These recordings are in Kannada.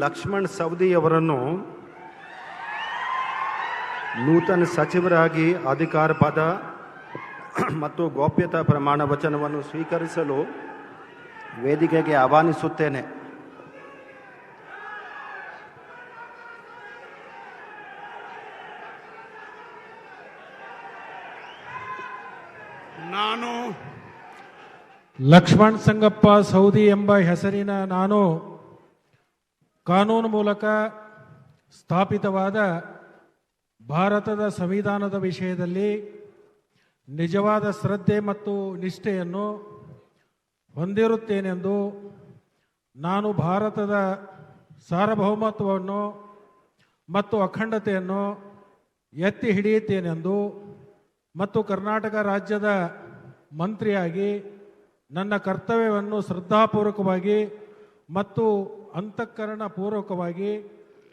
ಲಕ್ಷ್ಮಣ್ ಸವದಿ ಅವರನ್ನು ನೂತನ ಸಚಿವರಾಗಿ ಅಧಿಕಾರ ಪದ ಮತ್ತು ಗೌಪ್ಯತಾ ಪ್ರಮಾಣ ವಚನವನ್ನು ಸ್ವೀಕರಿಸಲು ವೇದಿಕೆಗೆ ಆಹ್ವಾನಿಸುತ್ತೇನೆ. ನಾನು ಲಕ್ಷ್ಮಣ್ ಸಂಗಪ್ಪ ಸೌದಿ ಎಂಬ ಹೆಸರಿನ ನಾನು ಕಾನೂನು ಮೂಲಕ ಸ್ಥಾಪಿತವಾದ ಭಾರತದ ಸಂವಿಧಾನದ ವಿಷಯದಲ್ಲಿ ನಿಜವಾದ ಶ್ರದ್ಧೆ ಮತ್ತು ನಿಷ್ಠೆಯನ್ನು ಹೊಂದಿರುತ್ತೇನೆಂದು, ನಾನು ಭಾರತದ ಸಾರ್ವಭೌಮತ್ವವನ್ನು ಮತ್ತು ಅಖಂಡತೆಯನ್ನು ಎತ್ತಿ ಹಿಡಿಯುತ್ತೇನೆಂದು ಮತ್ತು ಕರ್ನಾಟಕ ರಾಜ್ಯದ ಮಂತ್ರಿಯಾಗಿ ನನ್ನ ಕರ್ತವ್ಯವನ್ನು ಶ್ರದ್ಧಾಪೂರ್ವಕವಾಗಿ ಮತ್ತು ಅಂತಃಕರಣಪೂರ್ವಕವಾಗಿ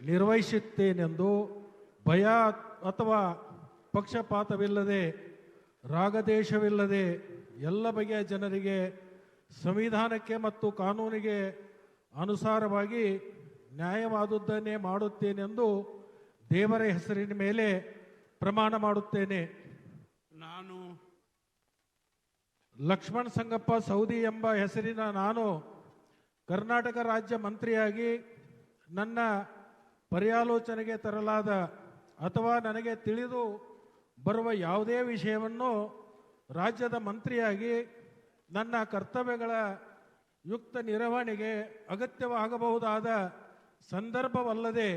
ನಿರ್ವಹಿಸುತ್ತೇನೆಂದು ಭಯ ಅಥವಾ ಪಕ್ಷಪಾತವಿಲ್ಲದೆ ರಾಗದೇಶವಿಲ್ಲದೆ ಎಲ್ಲ ಬಗೆಯ ಜನರಿಗೆ ಸಂವಿಧಾನಕ್ಕೆ ಮತ್ತು ಕಾನೂನಿಗೆ ಅನುಸಾರವಾಗಿ ನ್ಯಾಯವಾದುದನ್ನೇ ಮಾಡುತ್ತೇನೆಂದು ದೇವರ ಹೆಸರಿನ ಮೇಲೆ ಪ್ರಮಾಣ ಮಾಡುತ್ತೇನೆ. ನಾನು ಲಕ್ಷ್ಮಣ್ ಸಂಗಪ್ಪ ಸೌದಿ ಎಂಬ ಹೆಸರಿನ ನಾನು ಕರ್ನಾಟಕ ರಾಜ್ಯ ಮಂತ್ರಿಯಾಗಿ ನನ್ನ ಪರ್ಯಾಲೋಚನೆಗೆ ತರಲಾದ ಅಥವಾ ನನಗೆ ತಿಳಿದು ಬರುವ ಯಾವುದೇ ವಿಷಯವನ್ನು ರಾಜ್ಯದ ಮಂತ್ರಿಯಾಗಿ ನನ್ನ ಕರ್ತವ್ಯಗಳ ಯುಕ್ತ ನಿರ್ವಹಣೆಗೆ ಅಗತ್ಯವಾಗಬಹುದಾದ ಸಂದರ್ಭವಲ್ಲದೆ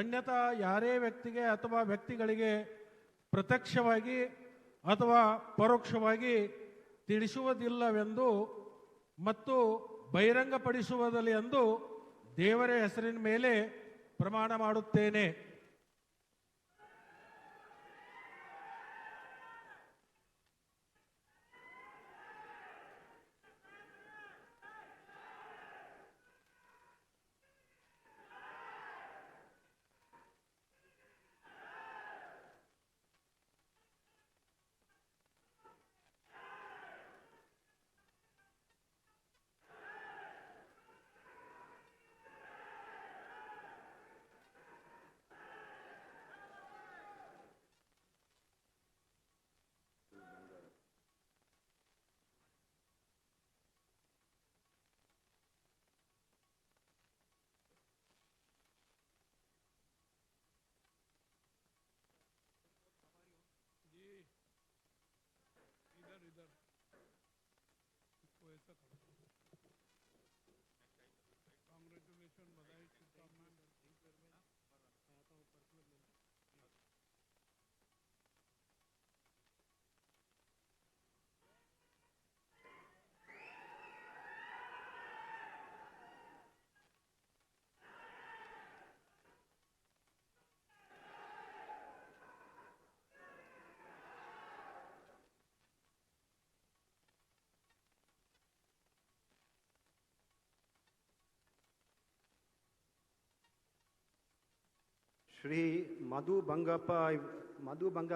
ಅನ್ಯಥಾ ಯಾರೇ ವ್ಯಕ್ತಿಗೆ ಅಥವಾ ವ್ಯಕ್ತಿಗಳಿಗೆ ಪ್ರತ್ಯಕ್ಷವಾಗಿ ಅಥವಾ ಪರೋಕ್ಷವಾಗಿ ತಿಳಿಸುವುದಿಲ್ಲವೆಂದು ಮತ್ತು ಬಹಿರಂಗಪಡಿಸುವುದಿಲ್ಲ ಎಂದು ದೇವರ ಹೆಸರಿನ ಮೇಲೆ ಪ್ರಮಾಣ ಮಾಡುತ್ತೇನೆ. ಶ್ರೀ ಮಧು ಬಂಗಪ್ಪ